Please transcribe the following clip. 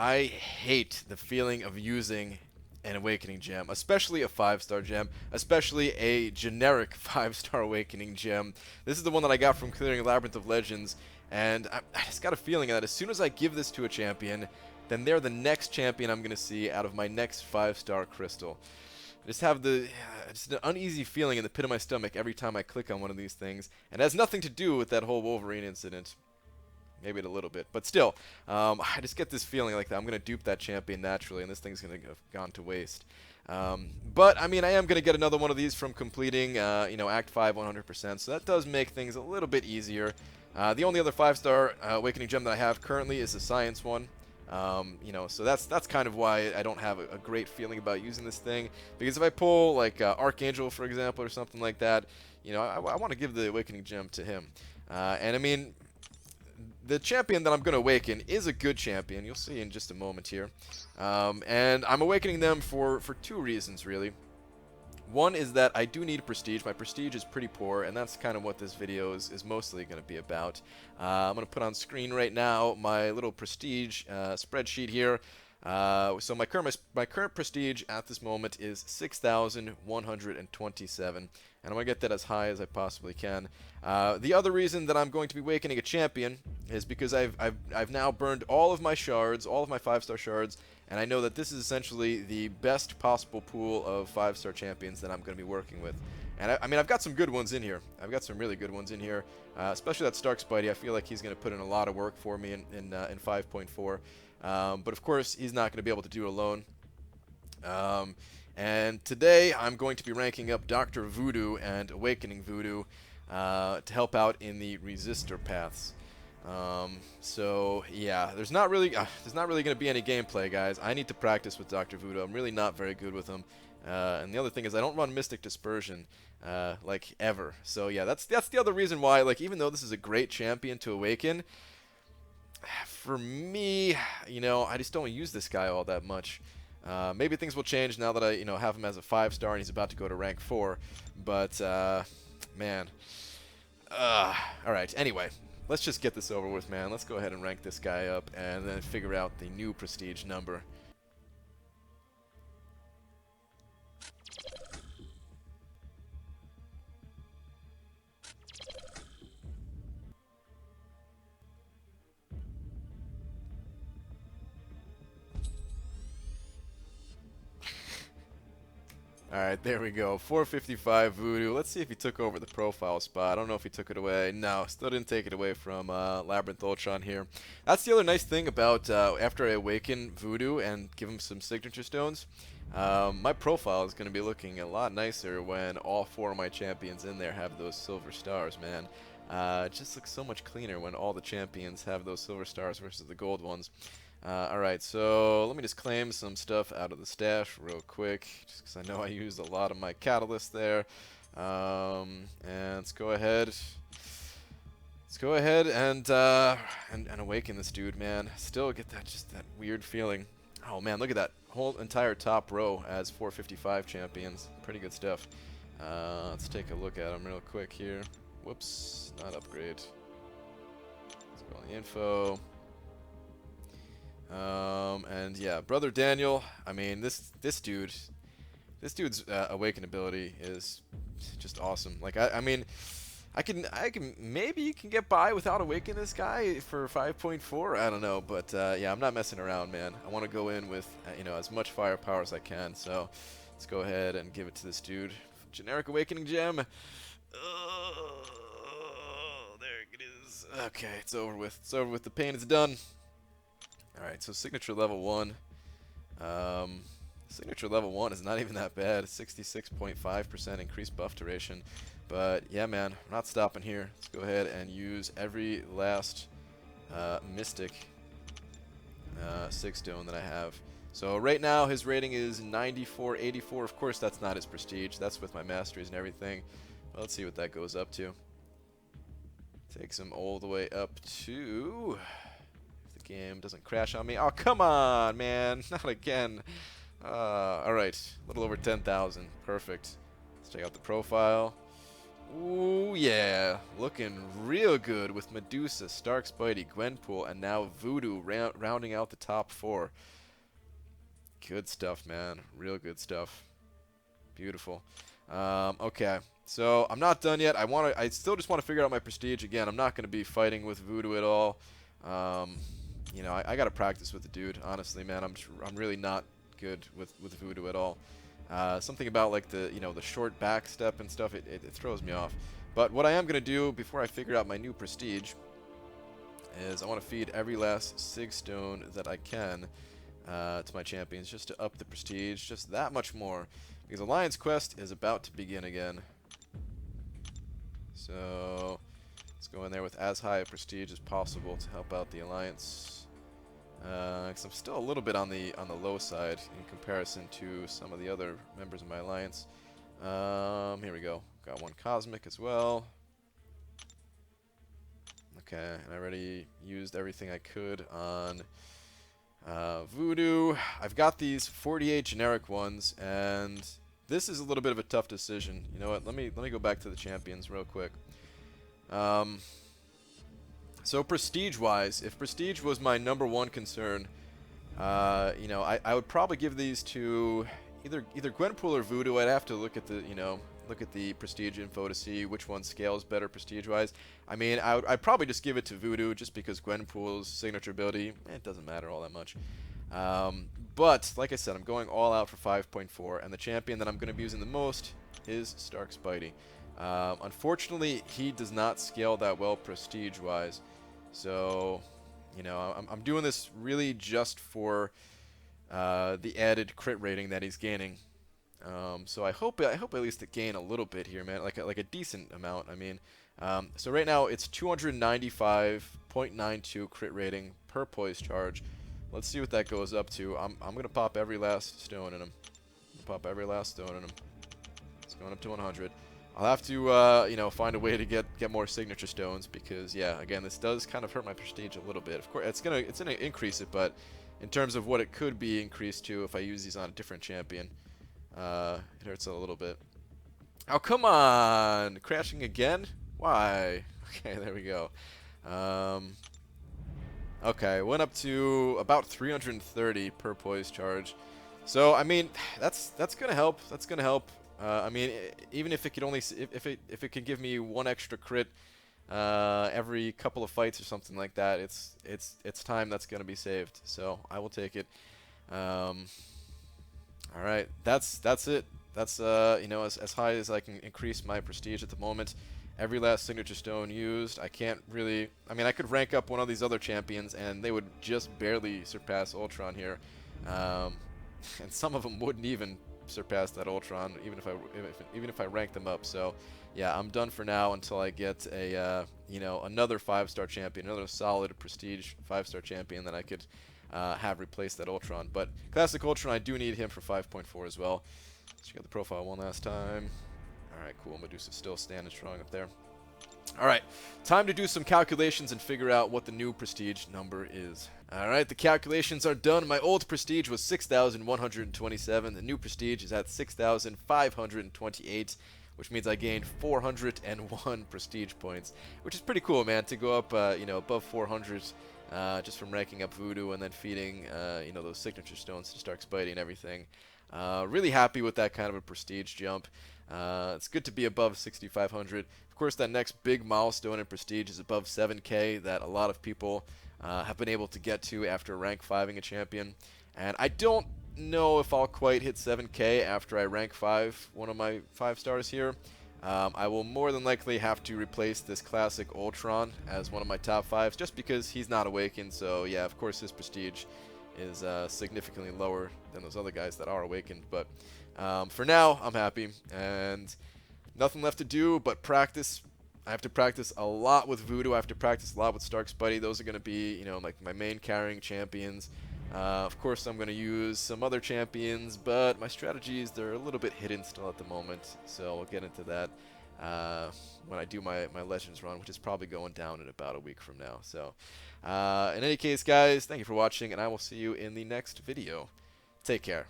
I hate the feeling of using an Awakening Gem, especially a 5-star gem, especially a generic 5-star Awakening Gem. This is the one that I got from clearing Labyrinth of Legends, and I just got a feeling that as soon as I give this to a champion, then they're the next champion I'm going to see out of my next 5-star crystal. I just have just an uneasy feeling in the pit of my stomach every time I click on one of these things, and it has nothing to do with that whole Wolverine incident. Maybe a little bit, but still, I just get this feeling like that I'm going to dupe that champion naturally, and this thing's going to have gone to waste. But, I mean, I am going to get another one of these from completing, Act 5 100%, so that does make things a little bit easier. The only other 5-star Awakening Gem that I have currently is the Science one. So that's kind of why I don't have a great feeling about using this thing, because if I pull, like, Archangel, for example, or something like that, I want to give the Awakening Gem to him. And, I mean, the champion that I'm going to awaken is a good champion. You'll see in just a moment here. And I'm awakening them for two reasons, really. One is that I do need prestige. My prestige is pretty poor, and that's kind of what this video is mostly going to be about. I'm going to put on screen right now my little prestige spreadsheet here. So my current prestige at this moment is 6,127, and I'm going to get that as high as I possibly can. The other reason that I'm going to be awakening a champion is because I've now burned all of my shards, all of my 5-star shards, and I know that this is essentially the best possible pool of 5-star champions that I'm going to be working with. And I mean, I've got some good ones in here. I've got some really good ones in here, especially that Stark Spidey. I feel like he's going to put in a lot of work for me in 5.4. But of course, he's not going to be able to do it alone. And today, I'm going to be ranking up Dr. Voodoo and Awakening Voodoo to help out in the resistor paths. So yeah, there's not really going to be any gameplay, guys. I need to practice with Dr. Voodoo. I'm really not very good with him. And the other thing is, I don't run Mystic Dispersion, like, ever. So yeah, that's the other reason why, like, even though this is a great champion to awaken, for me, I just don't use this guy all that much. Maybe things will change now that I, have him as a 5-star and he's about to go to rank 4. But, man. Alright, anyway. Let's just get this over with, man. Let's go ahead and rank this guy up and then figure out the new prestige number. Alright, there we go. 455 Voodoo. Let's see if he took over the profile spot. I don't know if he took it away. No, still didn't take it away from Labyrinth Ultron here. That's the other nice thing about after I awaken Voodoo and give him some signature stones. My profile is going to be looking a lot nicer when all 4 of my champions in there have those silver stars, man. It just looks so much cleaner when all the champions have those silver stars versus the gold ones. Alright, so let me just claim some stuff out of the stash real quick, just because I know I used a lot of my catalyst there. And let's go ahead. And awaken this dude, man. Still get that weird feeling. Oh man, look at that whole entire top row as 455 champions. Pretty good stuff. Let's take a look at them real quick here. Whoops, not upgrade. Let's go on the info. And yeah, Brother Daniel, I mean, this dude's awaken ability is just awesome. Like, I mean, maybe you can get by without awakening this guy for 5.4. I don't know, but yeah, I'm not messing around, man. I want to go in with as much firepower as I can. So let's go ahead and give it to this dude. Generic awakening gem. Oh, there it is. Okay, it's over with. It's over with. The pain is done. Alright, so signature level 1. Signature level 1 is not even that bad. 66.5% increased buff duration. But yeah, man, I'm not stopping here. Let's go ahead and use every last Mystic 6 stone that I have. So right now his rating is 9484. Of course, that's not his prestige. That's with my masteries and everything. But let's see what that goes up to. Takes him all the way up to... game doesn't crash on me. Oh, come on, man. Not again. Alright. A little over 10,000. Perfect. Let's check out the profile. Ooh, yeah. Looking real good with Medusa, Stark, Spidey, Gwenpool, and now Voodoo rounding out the top 4. Good stuff, man. Real good stuff. Beautiful. Okay, so I'm not done yet. I still just want to figure out my prestige. Again, I'm not going to be fighting with Voodoo at all. Um, you know, I got to practice with the dude. Honestly, man, I'm really not good with Voodoo at all. Something about like the short back step and stuff. It throws me off. But what I am going to do before I figure out my new prestige is I want to feed every last Sig Stone that I can to my champions just to up the prestige just that much more. Because Alliance Quest is about to begin again. So let's go in there with as high a prestige as possible to help out the Alliance. Because I'm still a little bit on the low side in comparison to some of the other members of my Alliance. Here we go. Got one Cosmic as well. Okay, and I already used everything I could on Voodoo. I've got these 48 generic ones, and this is a little bit of a tough decision. You know what? Let me go back to the champions real quick. So prestige-wise, if prestige was my #1 concern, you know, I would probably give these to either Gwenpool or Voodoo. I'd have to look at the prestige info to see which one scales better prestige-wise. I mean, I'd probably just give it to Voodoo just because Gwenpool's signature ability, it doesn't matter all that much. But, like I said, I'm going all out for 5.4, and the champion that I'm going to be using the most is Stark Spidey. Unfortunately, he does not scale that well prestige-wise, so, you know, I'm doing this really just for the added crit rating that he's gaining. So I hope at least to gain a little bit here, man, like a decent amount. I mean, so right now it's 295.92 crit rating per poise charge. Let's see what that goes up to. I'm gonna pop every last stone in him. Pop every last stone in him. It's going up to 100. I'll have to you know, find a way to get more signature stones because yeah, again, this does kind of hurt my prestige a little bit. Of course, it's gonna increase it, but in terms of what it could be increased to if I use these on a different champion. It hurts a little bit. Oh, come on! Crashing again? Why? Okay, there we go. Okay, went up to about 330 per poise charge. So, I mean, that's gonna help. That's gonna help. I mean, even if it could only if it could give me one extra crit every couple of fights or something like that, it's time that's gonna be saved. So I will take it. All right, that's it. That's you know, as high as I can increase my prestige at the moment. Every last signature stone used. I can't really. I mean, I could rank up one of these other champions, and they would just barely surpass Ultron here, and some of them wouldn't even surpass that Ultron, even if I rank them up. So, yeah, I'm done for now until I get a you know, another 5-star champion, another solid prestige 5-star champion that I could have replaced that Ultron. But classic Ultron, I do need him for 5.4 as well. Let's check out the profile one last time. Alright, cool. Medusa's still standing strong up there. Alright, time to do some calculations and figure out what the new prestige number is. Alright, the calculations are done. My old prestige was 6,127. The new prestige is at 6,528, which means I gained 401 prestige points, which is pretty cool, man, to go up, you know, above 400 just from ranking up Voodoo and then feeding, you know, those signature stones to Stark Spidey and everything. Really happy with that kind of a prestige jump. It's good to be above 6,500. Of course, that next big milestone in prestige is above 7K that a lot of people have been able to get to after rank 5ing a champion. And I don't know if I'll quite hit 7K after I rank 5 one of my 5 stars here. I will more than likely have to replace this classic Ultron as one of my top 5s just because he's not awakened. So yeah, of course his prestige is significantly lower than those other guys that are awakened. But for now, I'm happy, and nothing left to do but practice. I have to practice a lot with Voodoo. I have to practice a lot with Stark Spidey. Those are going to be, you know, like my main carrying champions. Of course, I'm going to use some other champions, but my strategies, they're a little bit hidden still at the moment, so we'll get into that when I do my Legends run, which is probably going down in about a week from now. So, in any case, guys, thank you for watching, and I will see you in the next video. Take care.